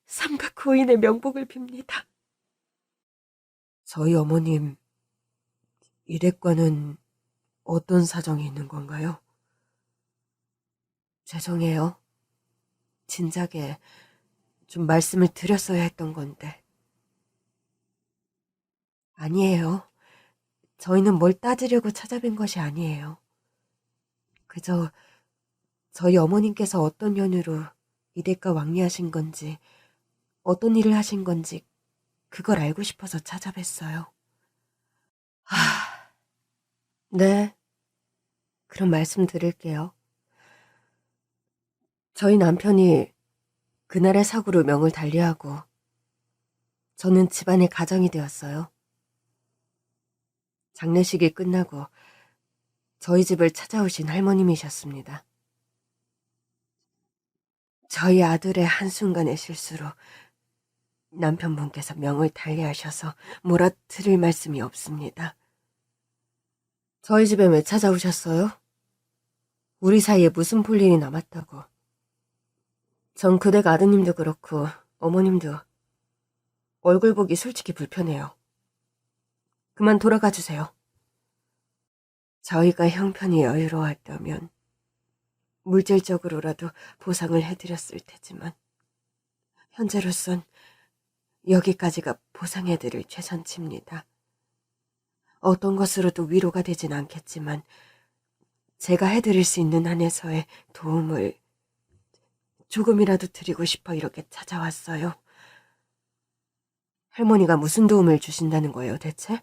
삼가고인의 명복을 빕니다. 저희 어머님, 이댁과는 어떤 사정이 있는 건가요? 죄송해요. 진작에 좀 말씀을 드렸어야 했던 건데. 아니에요. 저희는 뭘 따지려고 찾아뵌 것이 아니에요. 그저 저희 어머님께서 어떤 연유로 이댁과 왕래하신 건지, 어떤 일을 하신 건지 그걸 알고 싶어서 찾아뵀어요. 네. 그럼 말씀드릴게요. 저희 남편이 그날의 사고로 명을 달리하고 저는 집안의 가장이 되었어요. 장례식이 끝나고 저희 집을 찾아오신 할머님이셨습니다. 저희 아들의 한순간의 실수로 남편분께서 명을 달리하셔서 몰아드릴 말씀이 없습니다. 저희 집에 왜 찾아오셨어요? 우리 사이에 무슨 볼 일이 남았다고. 전 그댁 아드님도 그렇고 어머님도 얼굴 보기 솔직히 불편해요. 그만 돌아가 주세요. 저희가 형편이 여유로웠다면 물질적으로라도 보상을 해드렸을 테지만 현재로선 여기까지가 보상해드릴 최선치입니다. 어떤 것으로도 위로가 되진 않겠지만 제가 해드릴 수 있는 한에서의 도움을 조금이라도 드리고 싶어 이렇게 찾아왔어요. 할머니가 무슨 도움을 주신다는 거예요, 대체?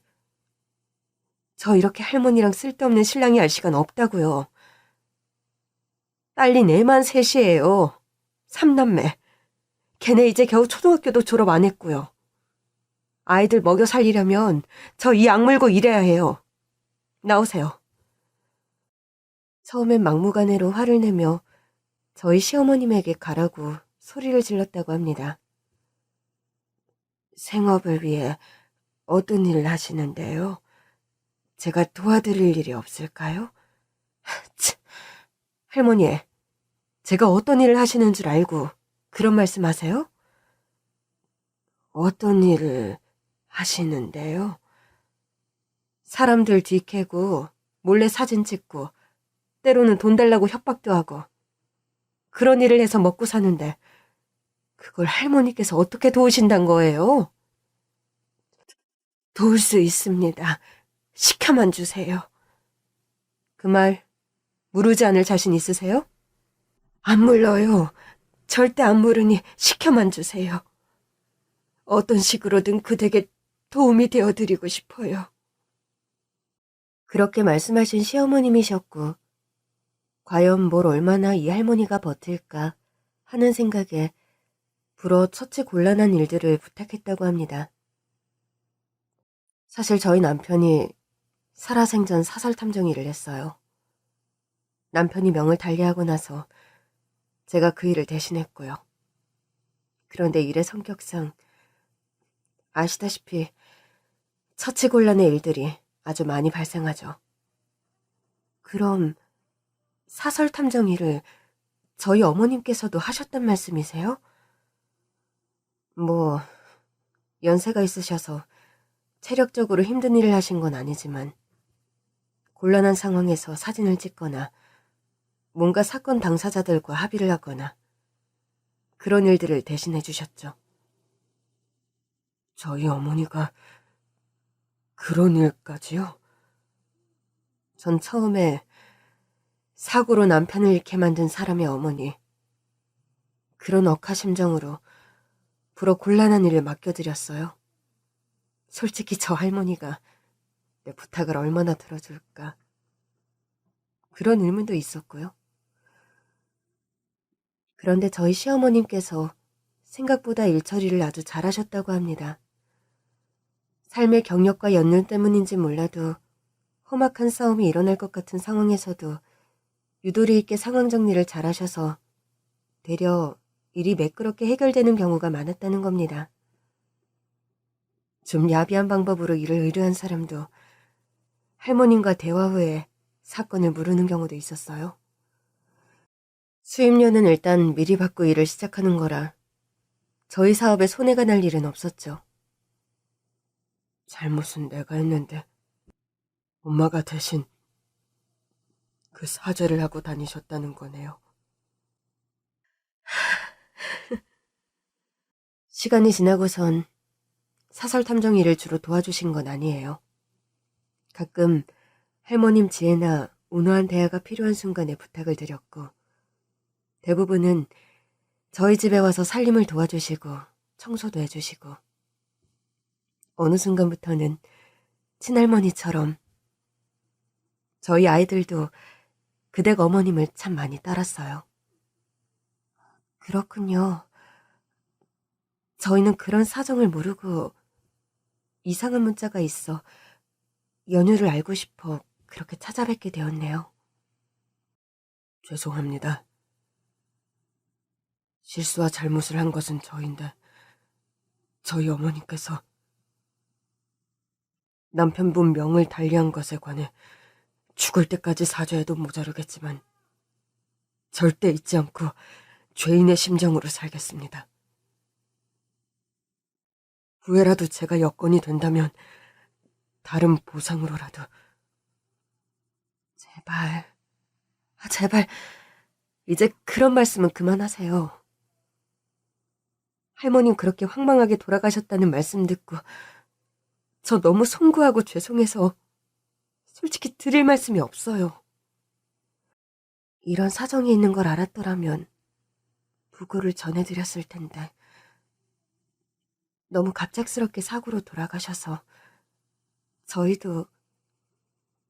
저 이렇게 할머니랑 쓸데없는 신랑이 할 시간 없다고요. 딸린 애만 셋이에요. 3남매. 걔네 이제 겨우 초등학교도 졸업 안 했고요. 아이들 먹여 살리려면 저 이 악물고 일해야 해요. 나오세요. 처음엔 막무가내로 화를 내며 저희 시어머님에게 가라고 소리를 질렀다고 합니다. 생업을 위해 어떤 일을 하시는데요? 제가 도와드릴 일이 없을까요? 할머니, 제가 어떤 일을 하시는 줄 알고 그런 말씀하세요? 어떤 일을 하시는데요? 사람들 뒤캐고 몰래 사진 찍고 때로는 돈 달라고 협박도 하고 그런 일을 해서 먹고 사는데 그걸 할머니께서 어떻게 도우신단 거예요? 도울 수 있습니다. 시켜만 주세요. 그 말 물으지 않을 자신 있으세요? 안 물러요. 절대 안 물으니 시켜만 주세요. 어떤 식으로든 그대에게 도움이 되어드리고 싶어요. 그렇게 말씀하신 시어머님이셨고 과연 뭘 얼마나 이 할머니가 버틸까 하는 생각에 불어 처치 곤란한 일들을 부탁했다고 합니다. 사실 저희 남편이 살아생전 사설 탐정 일을 했어요. 남편이 명을 달리하고 나서 제가 그 일을 대신했고요. 그런데 일의 성격상 아시다시피 처치곤란의 일들이 아주 많이 발생하죠. 그럼 사설 탐정 일을 저희 어머님께서도 하셨단 말씀이세요? 뭐 연세가 있으셔서 체력적으로 힘든 일을 하신 건 아니지만 곤란한 상황에서 사진을 찍거나 뭔가 사건 당사자들과 합의를 하거나 그런 일들을 대신해 주셨죠. 저희 어머니가 그런 일까지요? 전 처음에 사고로 남편을 잃게 만든 사람의 어머니, 그런 억하심정으로 불어 곤란한 일을 맡겨드렸어요. 솔직히 저 할머니가 내 부탁을 얼마나 들어줄까. 그런 의문도 있었고요. 그런데 저희 시어머님께서 생각보다 일 처리를 아주 잘하셨다고 합니다. 삶의 경력과 연륜 때문인지 몰라도 험악한 싸움이 일어날 것 같은 상황에서도 유도리 있게 상황 정리를 잘하셔서 되려 일이 매끄럽게 해결되는 경우가 많았다는 겁니다. 좀 야비한 방법으로 일을 의뢰한 사람도 할머님과 대화 후에 사건을 무르는 경우도 있었어요. 수입료는 일단 미리 받고 일을 시작하는 거라 저희 사업에 손해가 날 일은 없었죠. 잘못은 내가 했는데 엄마가 대신 그 사죄를 하고 다니셨다는 거네요. 시간이 지나고선 사설 탐정 일을 주로 도와주신 건 아니에요. 가끔 할머님 지혜나 온화한 대화가 필요한 순간에 부탁을 드렸고, 대부분은 저희 집에 와서 살림을 도와주시고 청소도 해주시고, 어느 순간부터는 친할머니처럼 저희 아이들도 그댁 어머님을 참 많이 따랐어요. 그렇군요. 저희는 그런 사정을 모르고 이상한 문자가 있어 연유를 알고 싶어 그렇게 찾아뵙게 되었네요. 죄송합니다. 실수와 잘못을 한 것은 저인데 저희 어머니께서 남편분 명을 달리한 것에 관해 죽을 때까지 사죄해도 모자르겠지만 절대 잊지 않고 죄인의 심정으로 살겠습니다. 후회라도 제가 여건이 된다면 다른 보상으로라도 제발, 이제 그런 말씀은 그만하세요. 할머님 그렇게 황망하게 돌아가셨다는 말씀 듣고 저 너무 송구하고 죄송해서 솔직히 드릴 말씀이 없어요. 이런 사정이 있는 걸 알았더라면 부고를 전해드렸을 텐데 너무 갑작스럽게 사고로 돌아가셔서 저희도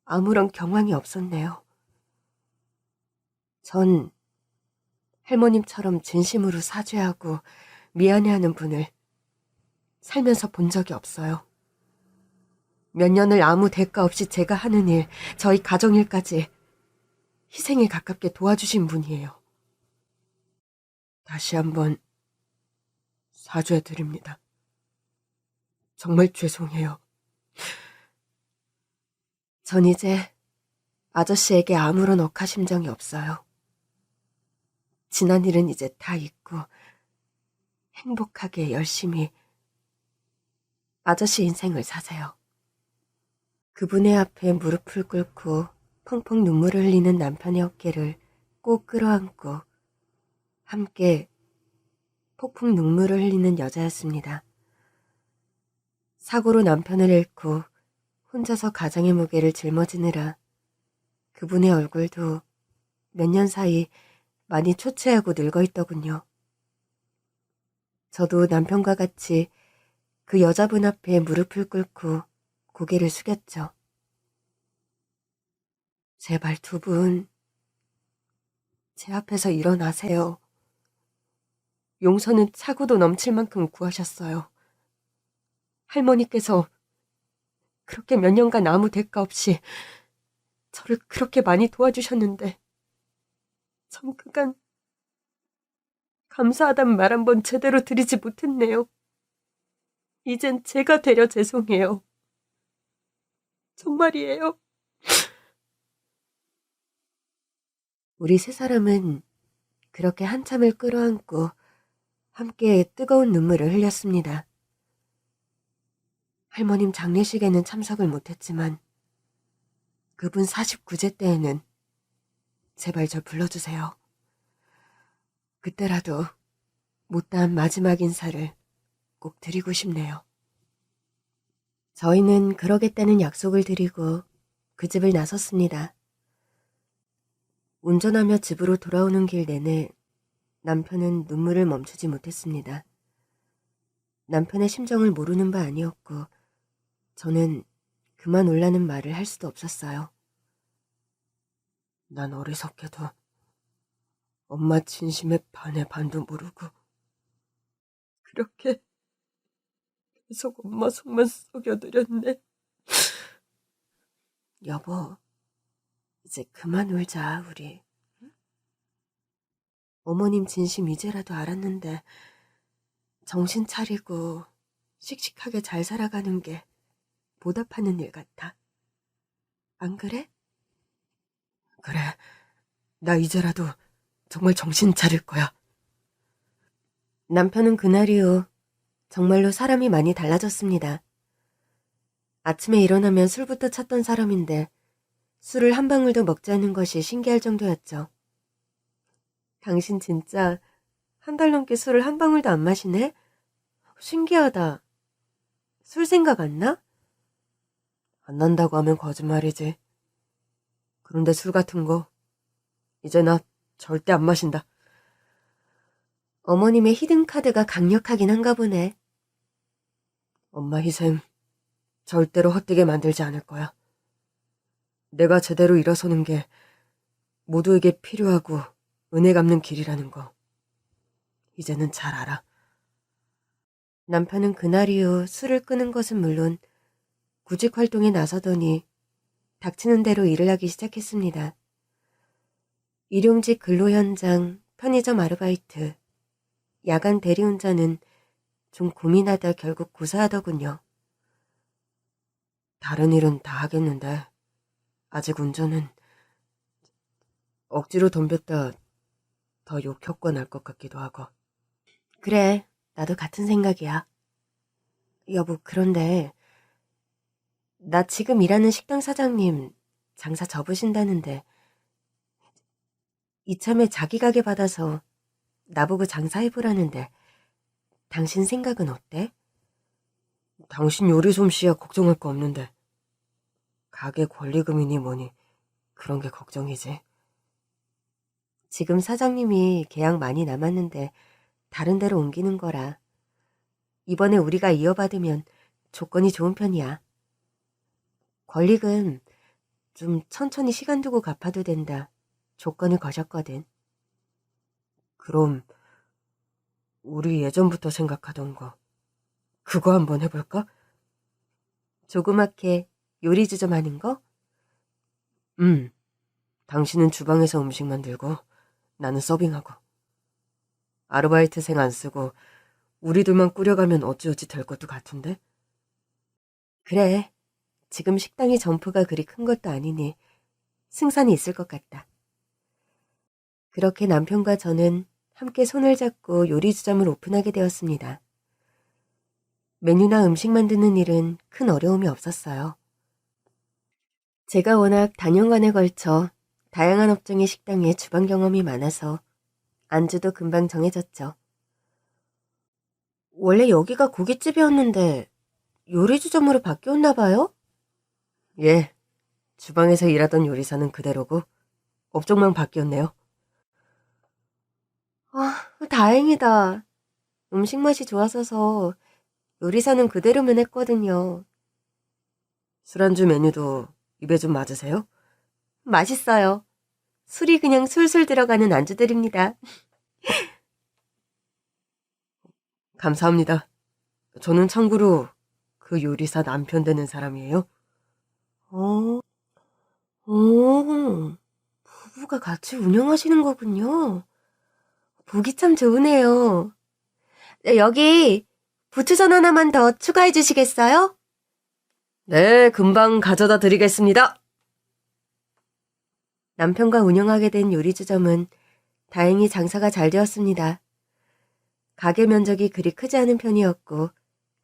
아무런 경황이 없었네요. 전 할머님처럼 진심으로 사죄하고 미안해하는 분을 살면서 본 적이 없어요. 몇 년을 아무 대가 없이 제가 하는 일, 저희 가정일까지 희생에 가깝게 도와주신 분이에요. 다시 한번 사죄드립니다. 정말 죄송해요. 전 이제 아저씨에게 아무런 억하심정이 없어요. 지난 일은 이제 다 잊고 행복하게 열심히 아저씨 인생을 사세요. 그분의 앞에 무릎을 꿇고 펑펑 눈물을 흘리는 남편의 어깨를 꼭 끌어안고 함께 폭풍 눈물을 흘리는 여자였습니다. 사고로 남편을 잃고 혼자서 가정의 무게를 짊어지느라 그분의 얼굴도 몇 년 사이 많이 초췌하고 늙어 있더군요. 저도 남편과 같이 그 여자분 앞에 무릎을 꿇고 고개를 숙였죠. 제발 두 분, 제 앞에서 일어나세요. 용서는 차고도 넘칠 만큼 구하셨어요. 할머니께서 그렇게 몇 년간 아무 대가 없이 저를 그렇게 많이 도와주셨는데 전 그간 감사하단 말 한 번 제대로 드리지 못했네요. 이젠 제가 되려 죄송해요. 정말이에요. 우리 세 사람은 그렇게 한참을 끌어안고 함께 뜨거운 눈물을 흘렸습니다. 할머님 장례식에는 참석을 못했지만 그분 49제 때에는 제발 절 불러주세요. 그때라도 못다한 마지막 인사를 꼭 드리고 싶네요. 저희는 그러겠다는 약속을 드리고 그 집을 나섰습니다. 운전하며 집으로 돌아오는 길 내내 남편은 눈물을 멈추지 못했습니다. 남편의 심정을 모르는 바 아니었고 저는 그만 울라는 말을 할 수도 없었어요. 난 어리석게도 엄마 진심의 반의 반도 모르고 그렇게 계속 엄마 속만 속여드렸네. 여보, 이제 그만 울자, 우리. 어머님 진심 이제라도 알았는데 정신 차리고 씩씩하게 잘 살아가는 게 보답하는 일 같아. 안 그래? 그래, 나 이제라도 정말 정신 차릴 거야. 남편은 그날 이후 정말로 사람이 많이 달라졌습니다. 아침에 일어나면 술부터 찾던 사람인데 술을 한 방울도 먹지 않는 것이 신기할 정도였죠. 당신 진짜 한 달 넘게 술을 한 방울도 안 마시네? 신기하다. 술 생각 안 나? 안 난다고 하면 거짓말이지. 그런데 술 같은 거 이제 나 절대 안 마신다. 어머님의 히든카드가 강력하긴 한가 보네. 엄마 희생 절대로 헛되게 만들지 않을 거야. 내가 제대로 일어서는 게 모두에게 필요하고 은혜 갚는 길이라는 거 이제는 잘 알아. 남편은 그날 이후 술을 끄는 것은 물론 구직 활동에 나서더니 닥치는 대로 일을 하기 시작했습니다. 일용직 근로 현장, 편의점 아르바이트, 야간 대리운전은 좀 고민하다 결국 고사하더군요. 다른 일은 다 하겠는데 아직 운전은 억지로 덤볐다 더 욕먹고 날 것 같기도 하고. 그래, 나도 같은 생각이야. 여보, 그런데 나 지금 일하는 식당 사장님 장사 접으신다는데 이참에 자기 가게 받아서 나보고 장사해보라는데 당신 생각은 어때? 당신 요리 솜씨야 걱정할 거 없는데 가게 권리금이니 뭐니 그런 게 걱정이지. 지금 사장님이 계약 많이 남았는데 다른 데로 옮기는 거라 이번에 우리가 이어받으면 조건이 좋은 편이야. 권리금 좀 천천히 시간 두고 갚아도 된다. 조건을 거셨거든. 그럼 우리 예전부터 생각하던 거 그거 한번 해볼까? 조그맣게 요리주 점 하는 거? 당신은 주방에서 음식 만들고 나는 서빙하고 아르바이트생 안 쓰고 우리 둘만 꾸려가면 어찌어찌 될 것도 같은데? 그래. 지금 식당의 점포가 그리 큰 것도 아니니 승산이 있을 것 같다. 그렇게 남편과 저는 함께 손을 잡고 요리주점을 오픈하게 되었습니다. 메뉴나 음식 만드는 일은 큰 어려움이 없었어요. 제가 워낙 단연간에 걸쳐 다양한 업종의 식당에 주방 경험이 많아서 안주도 금방 정해졌죠. 원래 여기가 고깃집이었는데 요리주점으로 바뀌었나 봐요? 예, 주방에서 일하던 요리사는 그대로고 업종만 바뀌었네요. 아, 다행이다. 음식 맛이 좋았어서 요리사는 그대로면 했거든요. 술안주 메뉴도 입에 좀 맞으세요? 맛있어요. 술이 그냥 술술 들어가는 안주들입니다. 감사합니다. 저는 참고로 그 요리사 남편 되는 사람이에요. 어, 오, 부부가 같이 운영하시는 거군요. 보기 참 좋으네요. 네, 여기 부추전 하나만 더 추가해 주시겠어요? 네, 금방 가져다 드리겠습니다. 남편과 운영하게 된 요리주점은 다행히 장사가 잘 되었습니다. 가게 면적이 그리 크지 않은 편이었고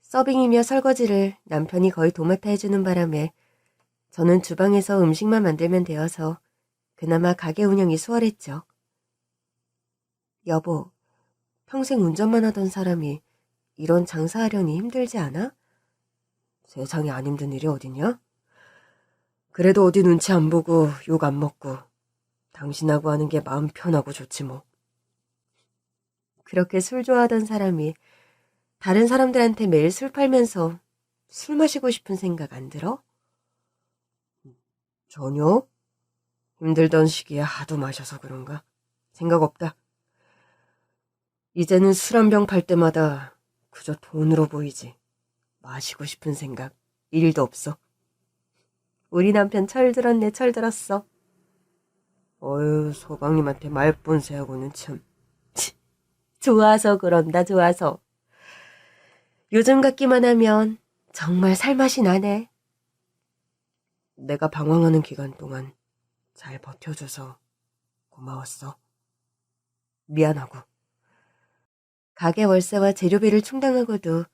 서빙이며 설거지를 남편이 거의 도맡아 해주는 바람에 저는 주방에서 음식만 만들면 되어서 그나마 가게 운영이 수월했죠. 여보, 평생 운전만 하던 사람이 이런 장사하려니 힘들지 않아? 세상에 안 힘든 일이 어딨냐? 그래도 어디 눈치 안 보고 욕 안 먹고 당신하고 하는 게 마음 편하고 좋지 뭐. 그렇게 술 좋아하던 사람이 다른 사람들한테 매일 술 팔면서 술 마시고 싶은 생각 안 들어? 전혀? 힘들던 시기에 하도 마셔서 그런가? 생각 없다. 이제는 술 한 병 팔 때마다 그저 돈으로 보이지. 마시고 싶은 생각 1도 없어. 우리 남편 철들었네, 철들었어. 어휴, 소방님한테 말본세하고는 참. 좋아서 그런다, 좋아서. 요즘 같기만 하면 정말 살맛이 나네. 내가 방황하는 기간 동안 잘 버텨줘서 고마웠어. 미안하고. 가게 월세와 재료비를 충당하고도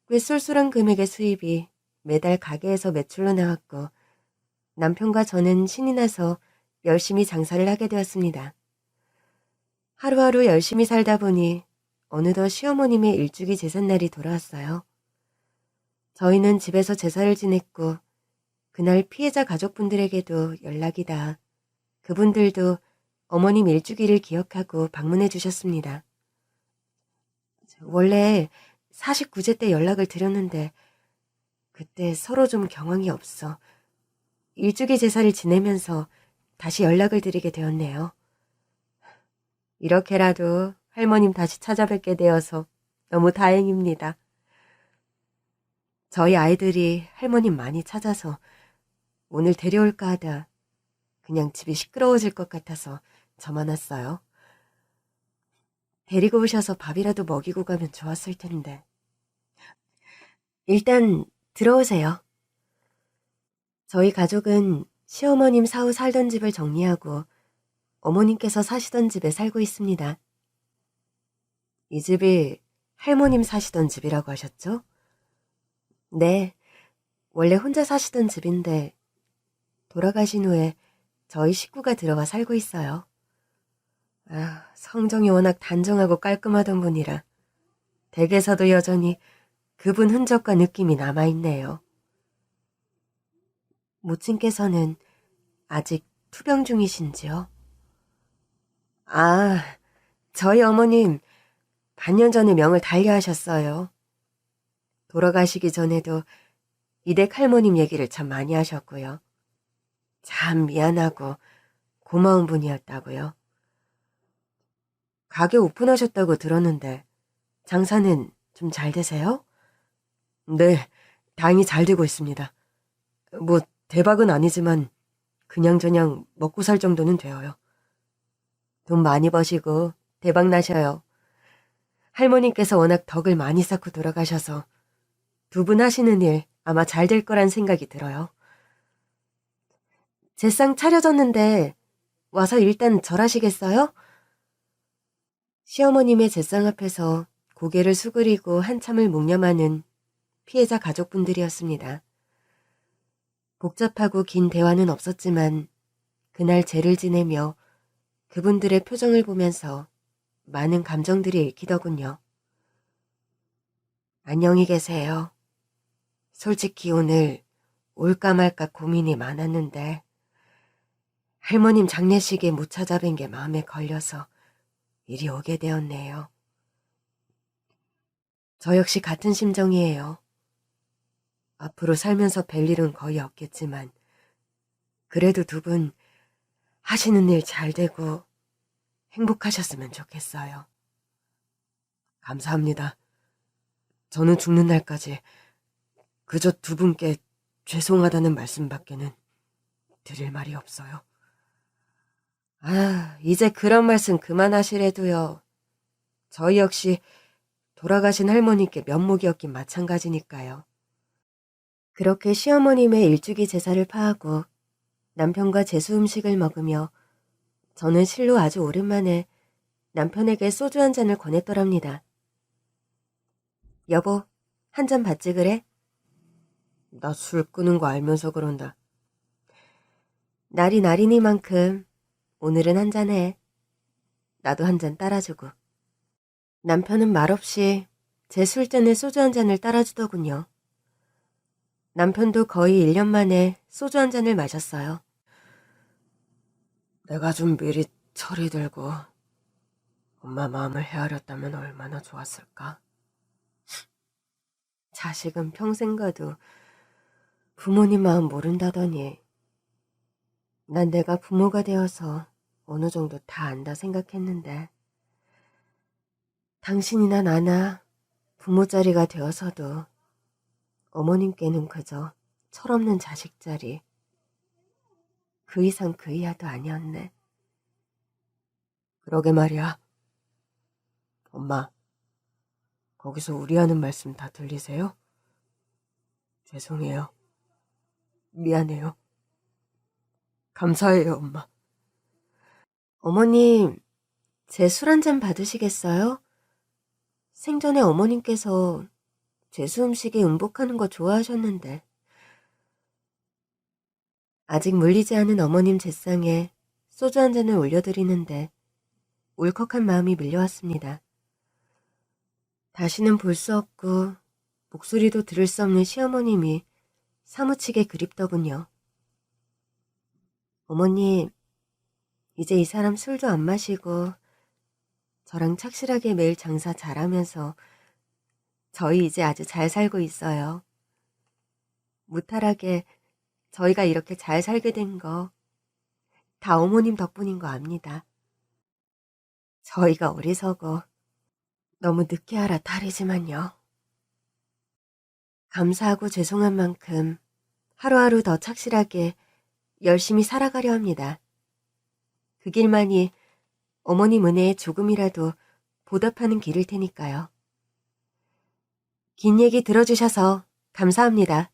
꽤 쏠쏠한 금액의 수입이 매달 가게에서 매출로 나왔고 남편과 저는 신이 나서 열심히 장사를 하게 되었습니다. 하루하루 열심히 살다 보니 어느덧 시어머님의 일주기 제삿날이 돌아왔어요. 저희는 집에서 제사를 지냈고 그날 피해자 가족분들에게도 연락이 닿아 그분들도 어머님 일주기를 기억하고 방문해 주셨습니다. 원래 49제 때 연락을 드렸는데 그때 서로 좀 경황이 없어 일주기 제사를 지내면서 다시 연락을 드리게 되었네요. 이렇게라도 할머님 다시 찾아뵙게 되어서 너무 다행입니다. 저희 아이들이 할머님 많이 찾아서 오늘 데려올까 하다 그냥 집이 시끄러워질 것 같아서 저만 왔어요. 데리고 오셔서 밥이라도 먹이고 가면 좋았을 텐데. 일단 들어오세요. 저희 가족은 시어머님 사후 살던 집을 정리하고 어머님께서 사시던 집에 살고 있습니다. 이 집이 할머님 사시던 집이라고 하셨죠? 네, 원래 혼자 사시던 집인데 돌아가신 후에 저희 식구가 들어와 살고 있어요. 아, 성정이 워낙 단정하고 깔끔하던 분이라 댁에서도 여전히 그분 흔적과 느낌이 남아있네요. 모친께서는 아직 투병 중이신지요? 아, 저희 어머님 반년 전에 명을 달리하셨어요. 돌아가시기 전에도 이댁 할머님 얘기를 참 많이 하셨고요. 참 미안하고 고마운 분이었다고요. 가게 오픈하셨다고 들었는데 장사는 좀 잘 되세요? 네, 다행히 잘 되고 있습니다. 뭐 대박은 아니지만 그냥저냥 먹고 살 정도는 되어요. 돈 많이 버시고 대박 나셔요. 할머니께서 워낙 덕을 많이 쌓고 돌아가셔서 두 분 하시는 일 아마 잘 될 거란 생각이 들어요. 제상 차려졌는데 와서 일단 절하시겠어요? 시어머님의 제상 앞에서 고개를 수그리고 한참을 묵념하는 피해자 가족분들이었습니다. 복잡하고 긴 대화는 없었지만 그날 제를 지내며 그분들의 표정을 보면서 많은 감정들이 읽히더군요. 안녕히 계세요. 솔직히 오늘 올까 말까 고민이 많았는데 할머님 장례식에 못 찾아뵌 게 마음에 걸려서 이리 오게 되었네요. 저 역시 같은 심정이에요. 앞으로 살면서 뵐 일은 거의 없겠지만 그래도 두 분 하시는 일 잘 되고 행복하셨으면 좋겠어요. 감사합니다. 저는 죽는 날까지 그저 두 분께 죄송하다는 말씀밖에는 드릴 말이 없어요. 아, 이제 그런 말씀 그만하시래도요. 저희 역시 돌아가신 할머니께 면목이었긴 마찬가지니까요. 그렇게 시어머님의 일주기 제사를 파하고 남편과 제수 음식을 먹으며 저는 실로 아주 오랜만에 남편에게 소주 한 잔을 권했더랍니다. 여보, 한 잔 받지 그래? 나 술 끄는 거 알면서 그런다. 날이 날이니만큼 오늘은 한 잔해. 나도 한 잔 따라주고. 남편은 말없이 제 술잔에 소주 한 잔을 따라주더군요. 남편도 거의 1년 만에 소주 한 잔을 마셨어요. 내가 좀 미리 철이 들고 엄마 마음을 헤아렸다면 얼마나 좋았을까? 자식은 평생 가도 부모님 마음 모른다더니 난 내가 부모가 되어서 어느 정도 다 안다 생각했는데 당신이나 나나 부모 자리가 되어서도 어머님께는 그저 철없는 자식 자리 그 이상 그 이하도 아니었네. 그러게 말이야. 엄마, 거기서 우리 하는 말씀 다 들리세요? 죄송해요. 미안해요. 감사해요, 엄마. 어머님, 제 술 한 잔 받으시겠어요? 생전에 어머님께서 제수 음식에 음복하는 거 좋아하셨는데 아직 물리지 않은 어머님 제상에 소주 한 잔을 올려드리는데 울컥한 마음이 밀려왔습니다. 다시는 볼 수 없고 목소리도 들을 수 없는 시어머님이 사무치게 그립더군요. 어머님, 이제 이 사람 술도 안 마시고 저랑 착실하게 매일 장사 잘하면서 저희 이제 아주 잘 살고 있어요. 무탈하게 저희가 이렇게 잘 살게 된 거 다 어머님 덕분인 거 압니다. 저희가 어리석어 너무 늦게 알아 탈이지만요. 감사하고 죄송한 만큼 하루하루 더 착실하게 열심히 살아가려 합니다. 그 길만이 어머님 은혜에 조금이라도 보답하는 길일 테니까요. 긴 얘기 들어주셔서 감사합니다.